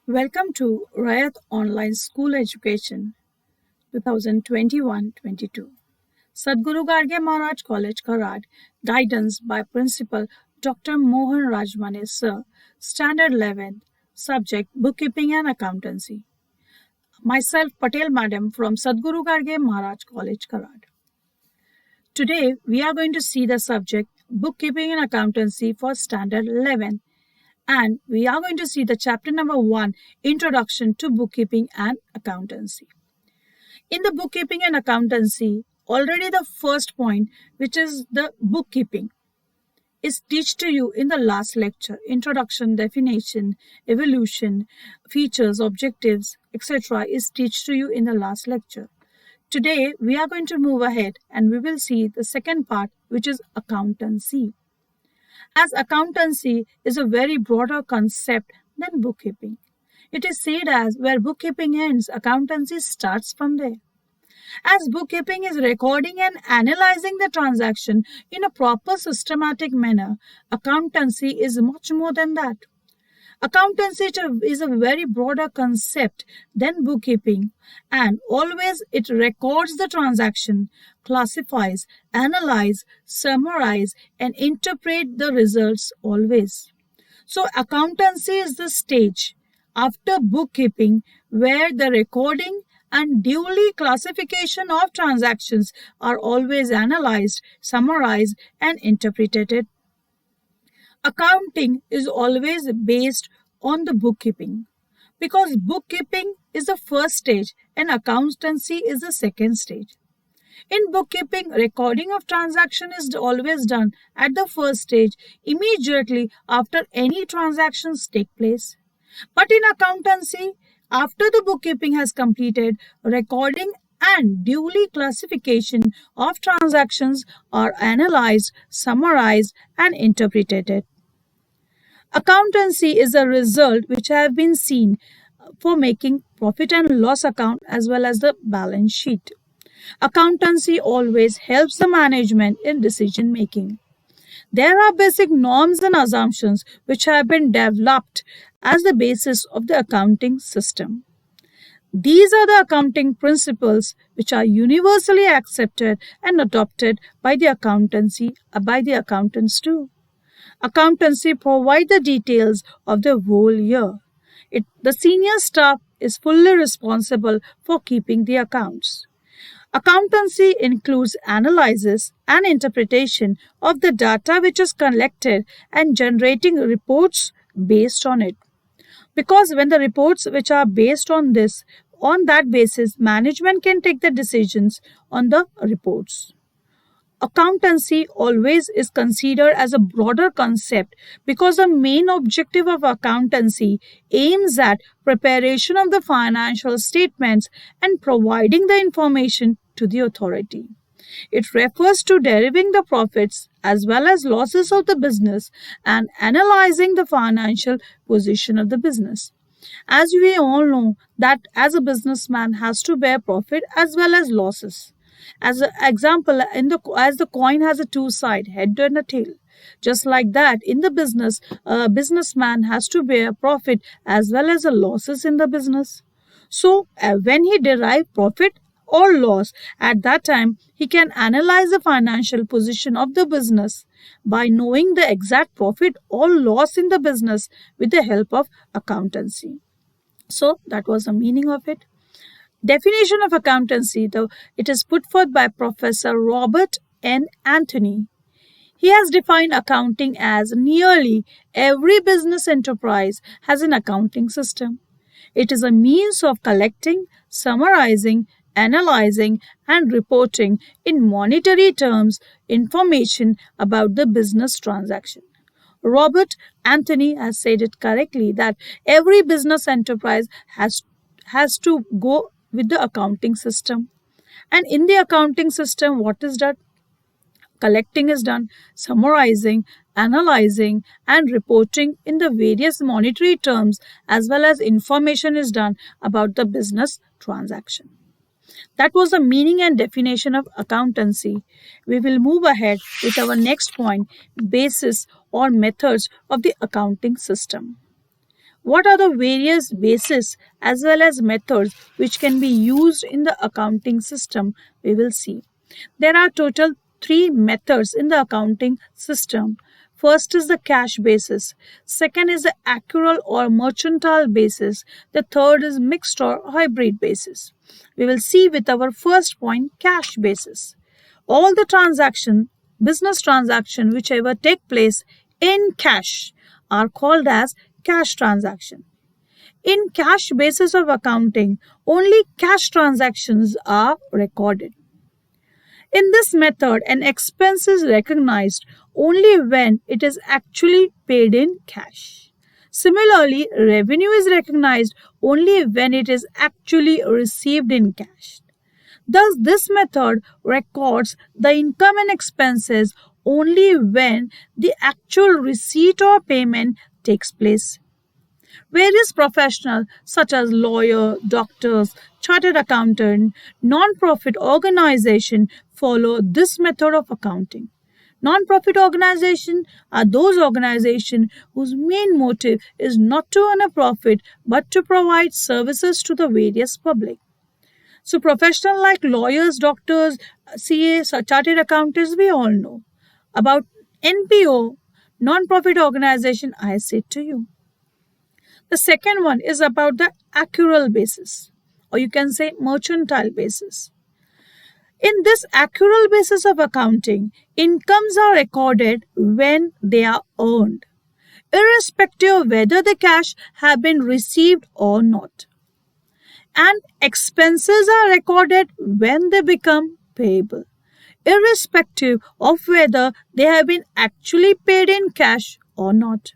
Welcome to Rayat Online School Education 2021-22. Sadhguru Garge Maharaj College, Karad, guidance by Principal Dr. Mohan Rajmane Sir, Standard 11, subject Bookkeeping and Accountancy. Myself, Patel Madam from Sadhguru Garge Maharaj College, Karad. Today, we are going to see the subject Bookkeeping and Accountancy for Standard 11. And we are going to see the chapter number 1, Introduction to Bookkeeping and Accountancy. In the bookkeeping and accountancy, already the first point, which is the bookkeeping, is taught to you in the last lecture. Introduction, definition, evolution, features, objectives, etc. is taught to you in the last lecture. Today, we are going to move ahead and we will see the second part, which is accountancy. As accountancy is a very broader concept than bookkeeping. It is said as where bookkeeping ends, accountancy starts from there. As bookkeeping is recording and analyzing the transaction in a proper systematic manner, accountancy is much more than that. Accountancy is a very broader concept than bookkeeping, and always it records the transaction, classifies, analyze, summarize, and interpret the results always. So accountancy is the stage after bookkeeping where the recording and duly classification of transactions are always analyzed, summarized, and interpreted. Accounting is always based on the bookkeeping because bookkeeping is the first stage and accountancy is the second stage. In bookkeeping, recording of transaction is always done at the first stage immediately after any transactions take place. But in accountancy, after the bookkeeping has completed, recording and duly classification of transactions are analyzed, summarized, and interpreted. Accountancy is a result which have been seen for making profit and loss account as well as the balance sheet. Accountancy always helps the management in decision making. There are basic norms and assumptions which have been developed as the basis of the accounting system. These are the accounting principles which are universally accepted and adopted by the accountants too. Accountancy provides the details of the whole year. The senior staff is fully responsible for keeping the accounts. Accountancy includes analysis and interpretation of the data which is collected and generating reports based on it. Because when the reports which are based on that basis, management can take the decisions on the reports. Accountancy always is considered as a broader concept because the main objective of accountancy aims at preparation of the financial statements and providing the information to the authority. It refers to deriving the profits as well as losses of the business and analyzing the financial position of the business. As we all know that as a businessman has to bear profit as well as losses. As an example, as the coin has a two side, head and a tail. Just like that, in the business, a businessman has to bear profit as well as the losses in the business. So, when he derives profit or loss, at that time, he can analyze the financial position of the business by knowing the exact profit or loss in the business with the help of accountancy. So, that was the meaning of it. Definition of accountancy, though, it is put forth by Professor Robert N. Anthony. He has defined accounting as nearly every business enterprise has an accounting system. It is a means of collecting, summarizing, analyzing, and reporting in monetary terms information about the business transaction. Robert Anthony has said it correctly that every business enterprise has to go with the accounting system. And in the accounting system, what is done? Collecting is done, summarizing, analyzing, and reporting in the various monetary terms as well as information is done about the business transaction. That was the meaning and definition of accountancy. We will move ahead with our next point, basis or methods of the accounting system. What are the various bases as well as methods which can be used in the accounting system? We will see. There are total three methods in the accounting system. First is the cash basis. Second is the accrual or mercantile basis. The third is mixed or hybrid basis. We will see with our first point, cash basis. All the business transaction whichever take place in cash are called as cash transaction. In cash basis of accounting, only cash transactions are recorded. In this method, an expense is recognized only when it is actually paid in cash. Similarly, revenue is recognized only when it is actually received in cash. Thus, this method records the income and expenses only when the actual receipt or payment takes place. Various professionals such as lawyer, doctors, chartered accountant, non-profit organization follow this method of accounting. Non-profit organizations are those organizations whose main motive is not to earn a profit but to provide services to the various public. So professionals like lawyers, doctors, CAs, chartered accountants, we all know. About NPO, non-profit organization, I said to you. The second one is about the accrual basis, or you can say mercantile basis. In this accrual basis of accounting, incomes are recorded when they are earned, irrespective of whether the cash have been received or not. And expenses are recorded when they become payable, irrespective of whether they have been actually paid in cash or not.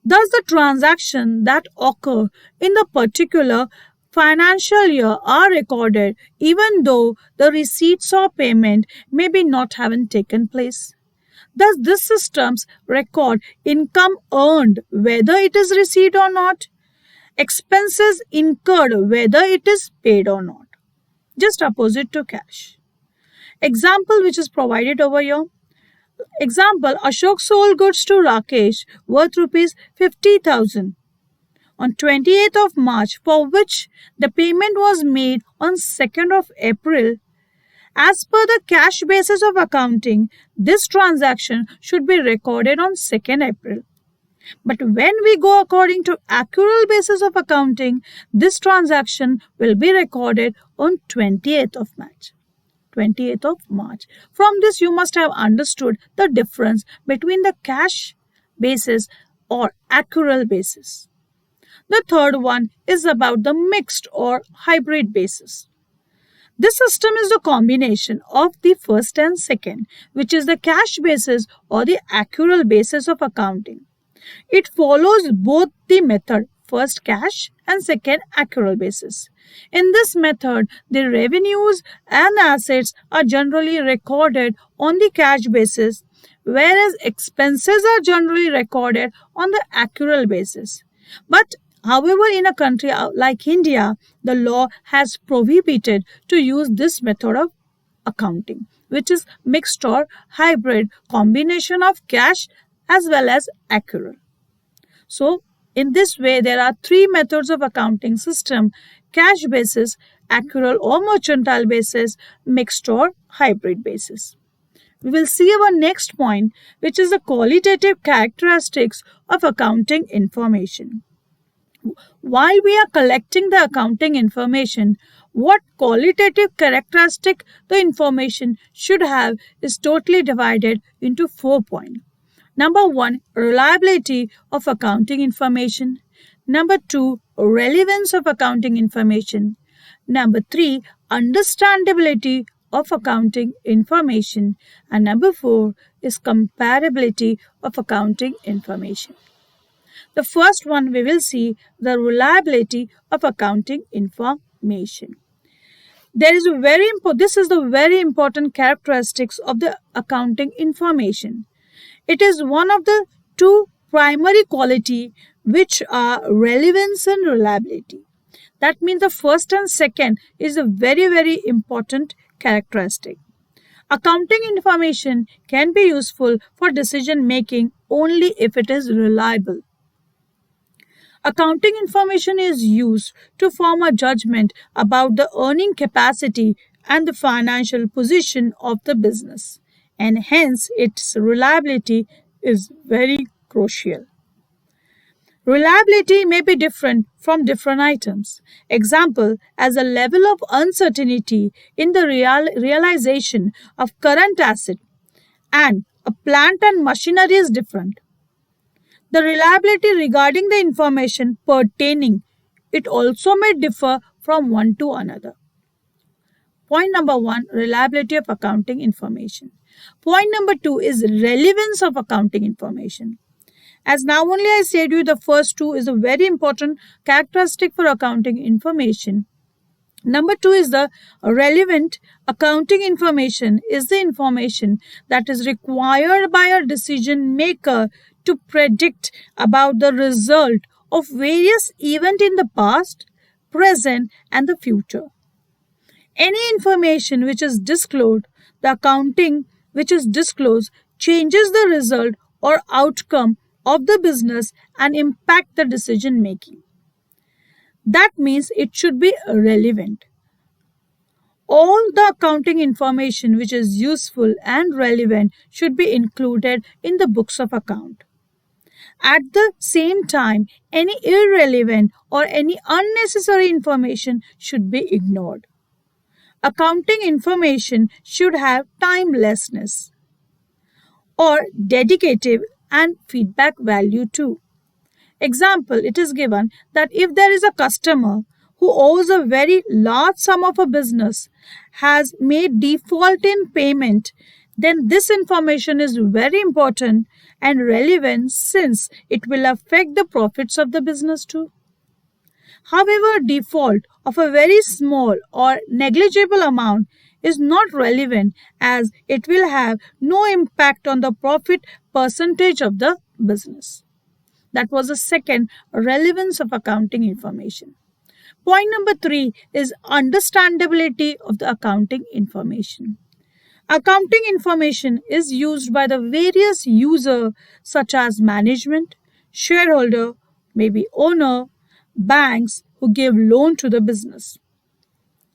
Thus, the transactions that occur in the particular financial year are recorded even though the receipts or payment may be not having taken place. Thus, these systems record income earned whether it is received or not, expenses incurred whether it is paid or not, just opposite to cash. Example which is provided over here. Example, Ashok sold goods to Rakesh worth rupees 50,000 on 28th of March, for which the payment was made on 2nd of April. As per the cash basis of accounting, this transaction should be recorded on 2nd April. But when we go according to accrual basis of accounting, this transaction will be recorded on 28th of March. 28th of March. From this, you must have understood the difference between the cash basis or accrual basis. The third one is about the mixed or hybrid basis. This system is the combination of the first and second, which is the cash basis or the accrual basis of accounting. It follows both the method, first cash and second accrual basis. In this method, the revenues and assets are generally recorded on the cash basis, whereas expenses are generally recorded on the accrual basis. But however, in a country like India, the law has prohibited to use this method of accounting, which is mixed or hybrid combination of cash as well as accrual. So, in this way, there are three methods of accounting system: cash basis, accrual or mercantile basis, mixed or hybrid basis. We will see our next point, which is the qualitative characteristics of accounting information. While we are collecting the accounting information, what qualitative characteristic the information should have is totally divided into 4 points. Number 1, reliability of accounting information. Number 2, relevance of accounting information. Number 3, understandability of accounting information. And number 4 is comparability of accounting information. The first one we will see the reliability of accounting information. This is the very important characteristics of the accounting information. It is one of the two primary quality which are relevance and reliability. That means the first and second is a very, very important characteristic. Accounting information can be useful for decision making only if it is reliable. Accounting information is used to form a judgment about the earning capacity and the financial position of the business, and hence its reliability is very crucial. Reliability may be different from different items. Example, as a level of uncertainty in the realization of current asset and a plant and machinery is different. The reliability regarding the information pertaining it also may differ from one to another. Point number 1, reliability of accounting information. Point number 2 is relevance of accounting information. As now only I said you the first two is a very important characteristic for accounting information. Number 2 is the relevant accounting information is the information that is required by a decision maker to predict about the result of various events in the past, present and the future. Any information which is disclosed, the accounting which is disclosed changes the result or outcome of the business and impact the decision making. That means it should be relevant. All the accounting information which is useful and relevant should be included in the books of account. At the same time, any irrelevant or any unnecessary information should be ignored. Accounting information should have timelessness or dedicative and feedback value too. Example, it is given that if there is a customer who owes a very large sum of a business has made default in payment, then this information is very important and relevant since it will affect the profits of the business too. However, default of a very small or negligible amount is not relevant as it will have no impact on the profit percentage of the business. That was the second relevance of accounting information. Point number 3 is understandability of the accounting information. Accounting information is used by the various users such as management, shareholder, maybe owner, banks who give loan to the business.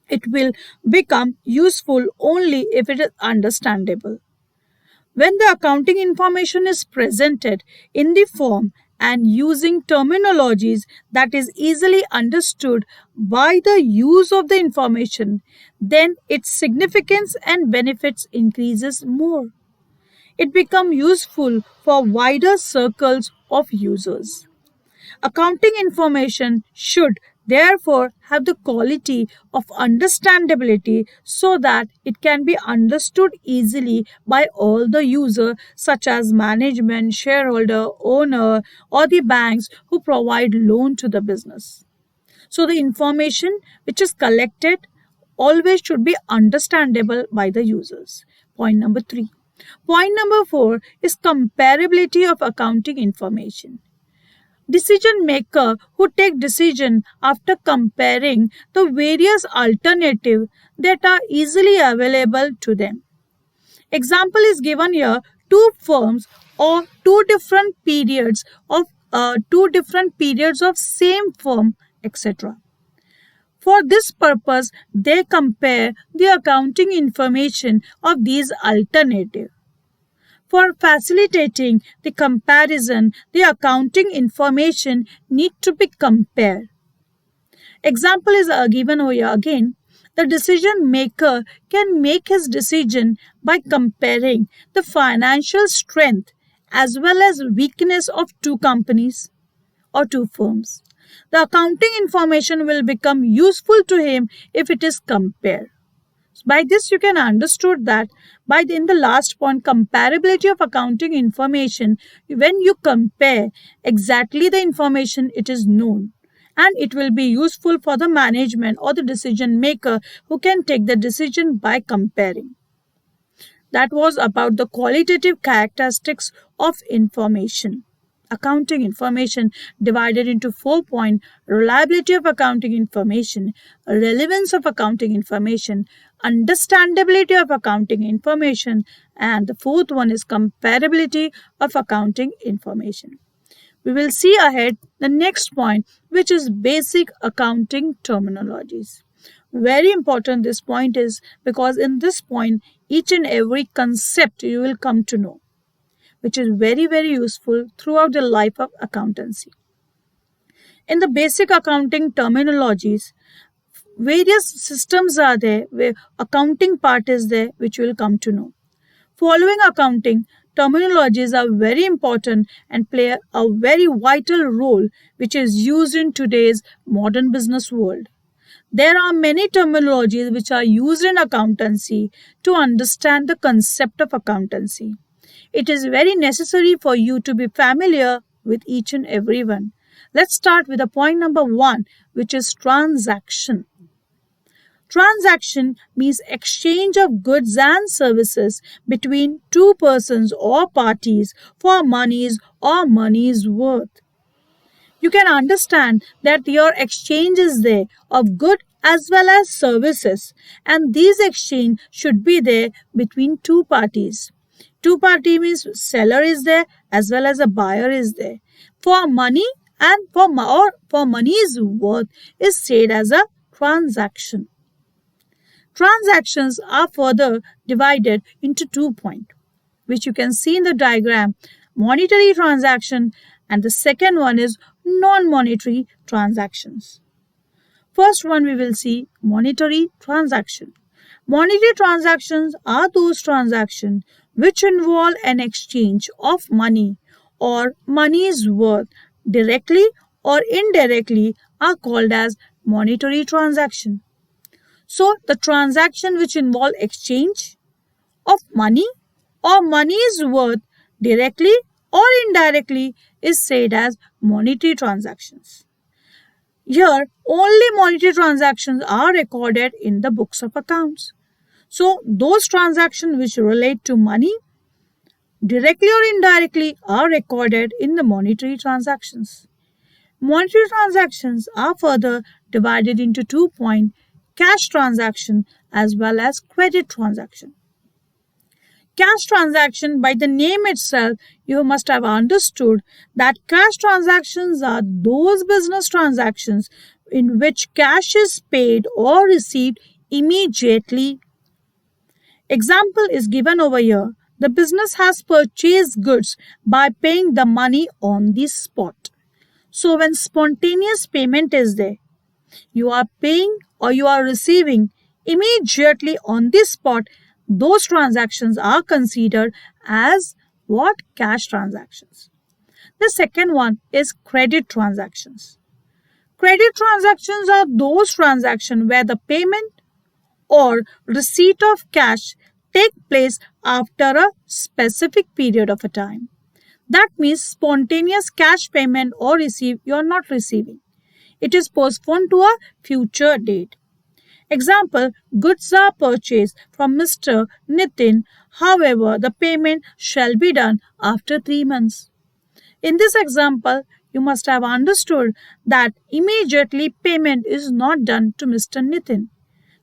It will become useful only if it is understandable. When the accounting information is presented in the form and using terminologies that is easily understood by the use of the information, then its significance and benefits increases more. It becomes useful for wider circles of users. Accounting information should therefore have the quality of understandability so that it can be understood easily by all the users such as management, shareholder, owner or the banks who provide loan to the business. So the information which is collected always should be understandable by the users. Point number 3. Point number 4 is comparability of accounting information. Decision maker who take decision after comparing the various alternatives that are easily available to them. Example is given here, two firms or two different periods of same firm, etc. For this purpose, they compare the accounting information of these alternatives. For facilitating the comparison, the accounting information need to be compared. Example is given here again. The decision maker can make his decision by comparing the financial strength as well as weakness of two companies or two firms. The accounting information will become useful to him if it is compared. By this you can understood that in the last point, comparability of accounting information, when you compare exactly the information, it is known and it will be useful for the management or the decision maker who can take the decision by comparing. That was about the qualitative characteristics of information. Accounting information divided into 4 points: reliability of accounting information, relevance of accounting information, understandability of accounting information, and the fourth one is comparability of accounting information. we will see ahead the next point, which is basic accounting terminologies. Very important this point is, because in this point each and every concept you will come to know, which is very useful throughout the life of accountancy. In the basic accounting terminologies, various systems are there where accounting part is there, which you will come to know. Following accounting terminologies are very important and play a very vital role which is used in today's modern business world. There are many terminologies which are used in accountancy to understand the concept of accountancy. It is very necessary for you to be familiar with each and every one. Let's start with the point number 1, which is transaction. Transaction means exchange of goods and services between two persons or parties for monies or money's worth. You can understand that your exchange is there of good as well as services, and these exchange should be there between two parties. Two party means seller is there as well as a buyer is there. For money and for money's worth is said as a transaction. Transactions are further divided into 2 points, which you can see in the diagram: monetary transaction, and the second one is non-monetary transactions. First one we will see monetary transaction. Monetary transactions are those transactions which involve an exchange of money or money's worth directly or indirectly are called as monetary transaction. So the transaction which involve exchange of money or money's worth directly or indirectly is said as monetary transactions. Here, only monetary transactions are recorded in the books of accounts. So, those transactions which relate to money directly or indirectly are recorded in the monetary transactions. Monetary transactions are further divided into 2 points: cash transaction as well as credit transaction. Cash transaction, by the name itself, you must have understood that cash transactions are those business transactions in which cash is paid or received immediately. Example is given over here. The business has purchased goods by paying the money on the spot. So when spontaneous payment is there, you are paying or you are receiving immediately on the spot, those transactions are considered as what? Cash transactions. The second one is credit transactions. Credit transactions are those transactions where the payment or receipt of cash take place after a specific period of a time. That means spontaneous cash payment or receive you are not receiving. It is postponed to a future date. Example, goods are purchased from Mr. Nitin, however, the payment shall be done after 3 months. In this example, you must have understood that immediately payment is not done to Mr. Nitin.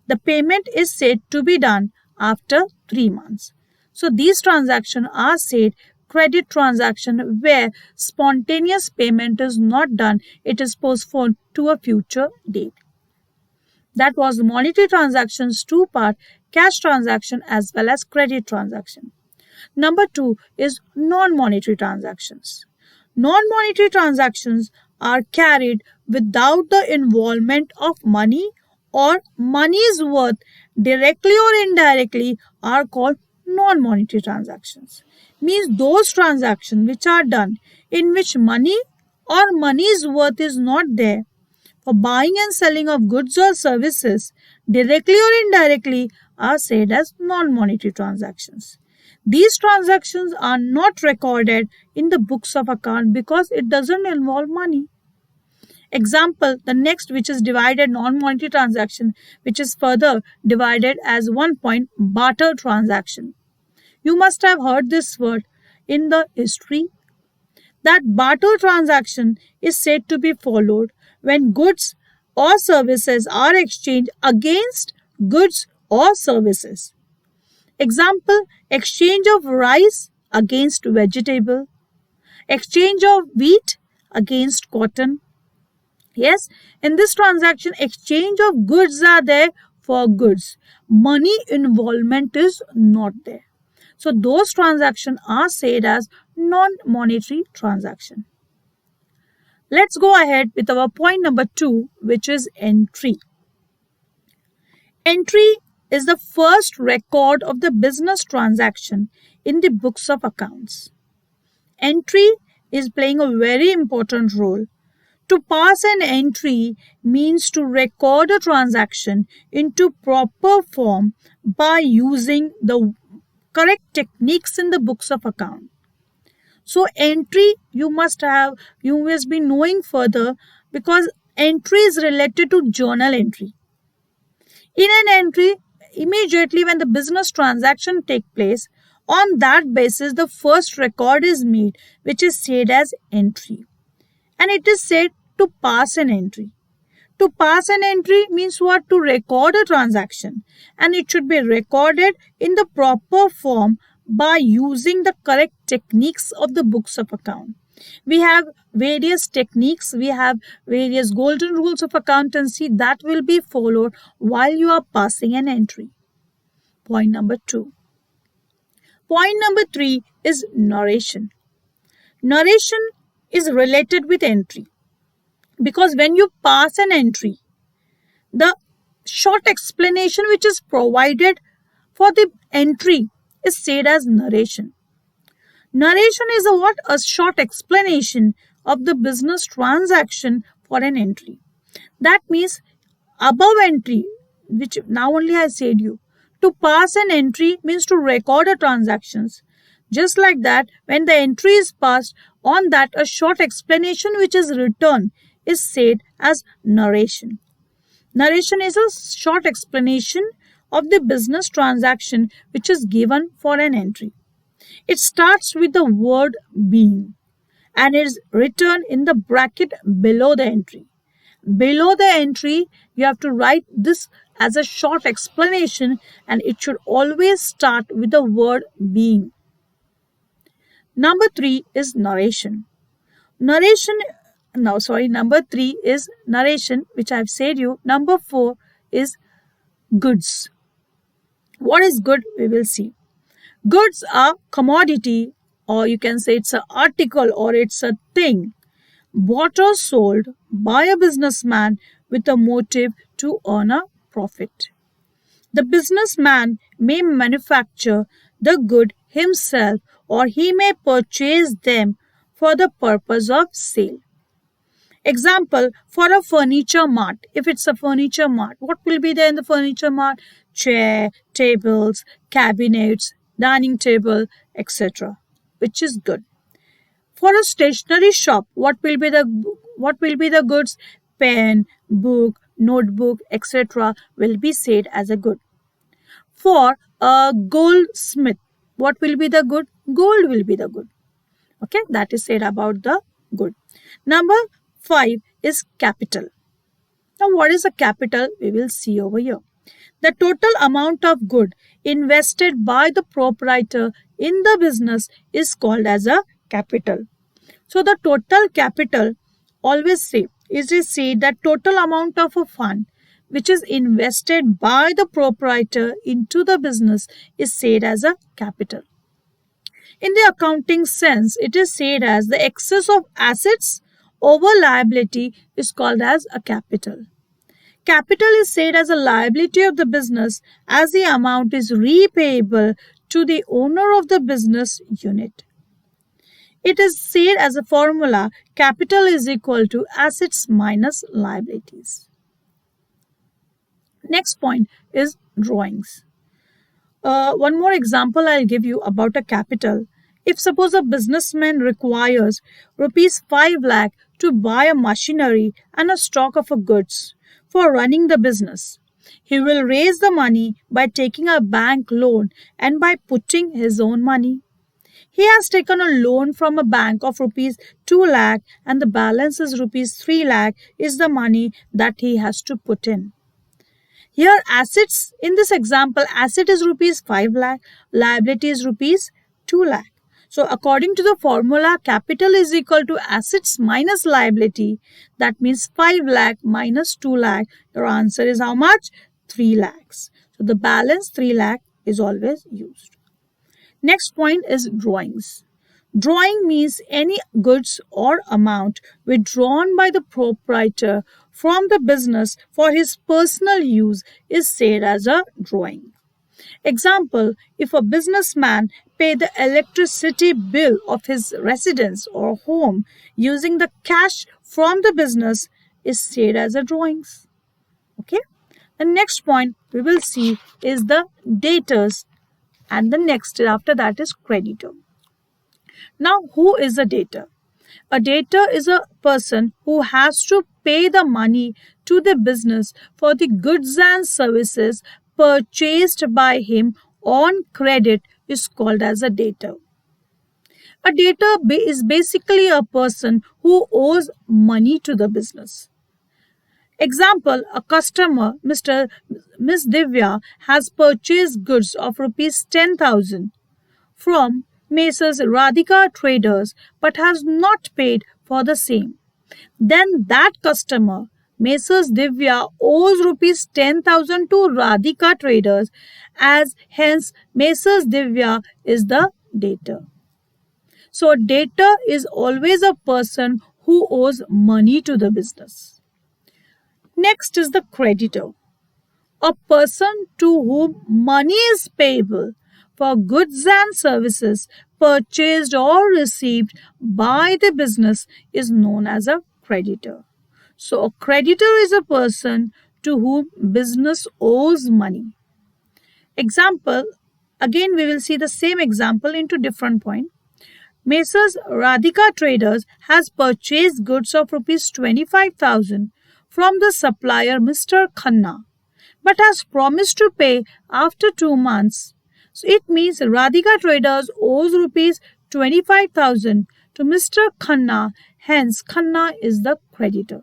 The payment is said to be done after 3 months. So these transactions are said credit transaction where spontaneous payment is not done, it is postponed to a future date. That was the monetary transactions 2 part, cash transaction as well as credit transaction. Number 2 is non-monetary transactions. Non-monetary transactions are carried without the involvement of money or money's worth directly or indirectly are called non-monetary transactions. Means those transactions which are done in which money or money's worth is not there for buying and selling of goods or services directly or indirectly are said as non-monetary transactions. These transactions are not recorded in the books of account because it doesn't involve money. Example, the next which is divided non-monetary transaction, which is further divided as 1 point, barter transaction. You must have heard this word in the history. That barter transaction is said to be followed when goods or services are exchanged against goods or services. Example, exchange of rice against vegetable, exchange of wheat against cotton. Yes, in this transaction, exchange of goods are there for goods. Money involvement is not there. So those transactions are said as non-monetary transaction. Let's go ahead with our point number 2, which is entry. Entry is the first record of the business transaction in the books of accounts. Entry is playing a very important role. To pass an entry means to record a transaction into proper form by using the correct techniques in the books of account. So entry you must be knowing further, because entry is related to journal entry. In an entry, immediately when the business transaction take place, on that basis the first record is made, which is said as entry. And it is said to pass an entry. To pass an entry means what? To record a transaction, and it should be recorded in the proper form by using the correct techniques of the books of account. We have various techniques, we have various golden rules of accountancy that will be followed while you are passing an entry. Point number 2. Point number 3 is narration. Narration is related with entry, because when you pass an entry, the short explanation which is provided for the entry is said as narration. Narration is a short explanation of the business transaction for an entry. That means above entry, which now only I said you, to pass an entry means to record a transactions. Just like that, when the entry is passed, on that a short explanation which is written is said as narration. Narration is a short explanation of the business transaction which is given for an entry. It starts with the word being and is written in the bracket below the entry. Below the entry, you have to write this as a short explanation, and it should always start with the word being. Number 3 is narration. Number 3 is narration, which I have said you. Number 4 is goods. What is good? We will see. Goods are commodity, or you can say it's an article or it's a thing bought or sold by a businessman with a motive to earn a profit. The businessman may manufacture the good himself, or he may purchase them for the purpose of sale. Example, for a furniture mart, if it's a furniture mart, what will be there in the furniture mart? Chair, tables, cabinets, dining table, etc., which is good. For a stationery shop, what will be the goods? Pen, book, notebook, etc. will be said as a good. For a goldsmith, what will be the good? Gold will be the good. Okay, that is said about the good. Number 5 is capital. Now, what is a capital? We will see over here. The total amount of good invested by the proprietor in the business is called as a capital. So the total capital, always say, is to say that total amount of a fund which is invested by the proprietor into the business is said as a capital. In the accounting sense, it is said as the excess of assets over liability is called as a capital. Capital is said as a liability of the business as the amount is repayable to the owner of the business unit. It is said as a formula, capital is equal to assets minus liabilities. Next point is drawings. One more example I'll give you about a capital. If suppose a businessman requires rupees 5 lakh to buy a machinery and a stock of goods for running the business, he will raise the money by taking a bank loan and by putting his own money. He has taken a loan from a bank of rupees 2 lakh and the balance is rupees 3 lakh is the money that he has to put in. Here assets, in this example, asset is rupees 5 lakh, liability is rupees 2 lakh. So according to the formula, capital is equal to assets minus liability. That means 5 lakh minus 2 lakh. Your answer is how much? 3 lakhs. So the balance 3 lakh is always used. Next point is drawings. Drawing means any goods or amount withdrawn by the proprietor from the business for his personal use is said as a drawing. Example, if a businessman pay the electricity bill of his residence or home using the cash from the business is said as a drawings. Okay. The next point we will see is the debtors, and the next after that is creditor. Now, who is a debtor? A debtor is a person who has to pay the money to the business for the goods and services purchased by him on credit is called as a debtor. A debtor is basically a person who owes money to the business. Example, a customer, Miss Divya, has purchased goods of rupees 10,000 from Messrs. Radhika Traders but has not paid for the same. Then that customer, Messrs. Divya, owes rupees 10,000 to Radhika Traders, as hence Messrs. Divya is the debtor. So a debtor is always a person who owes money to the business. Next is the creditor, a person to whom money is payable for goods and services purchased or received by the business is known as a creditor. So a creditor is a person to whom business owes money. Example, again we will see the same example into different point. Messrs. Radhika Traders has purchased goods of rupees 25,000 from the supplier Mr. Khanna, but has promised to pay after 2 months. So it means Radhika Traders owes rupees 25,000 to Mr. Khanna, hence Khanna is the creditor.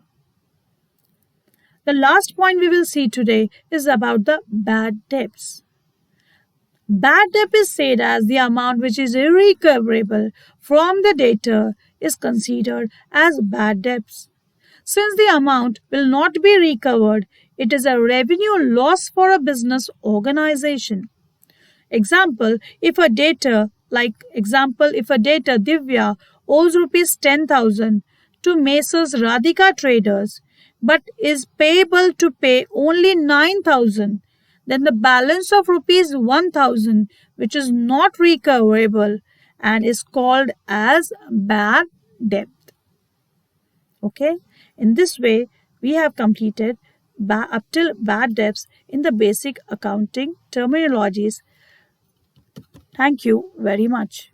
The last point we will see today is about the bad debts. Bad debt is said as the amount which is irrecoverable from the debtor is considered as bad debts. Since the amount will not be recovered, it is a revenue loss for a business organization. Example, if a debtor Divya owes rupees 10,000 to Messrs. Radhika Traders but is payable to pay only 9,000, then the balance of rupees 1,000 which is not recoverable and is called as bad debt. Okay, in this way we have completed up till bad debts in the basic accounting terminologies. Thank you very much.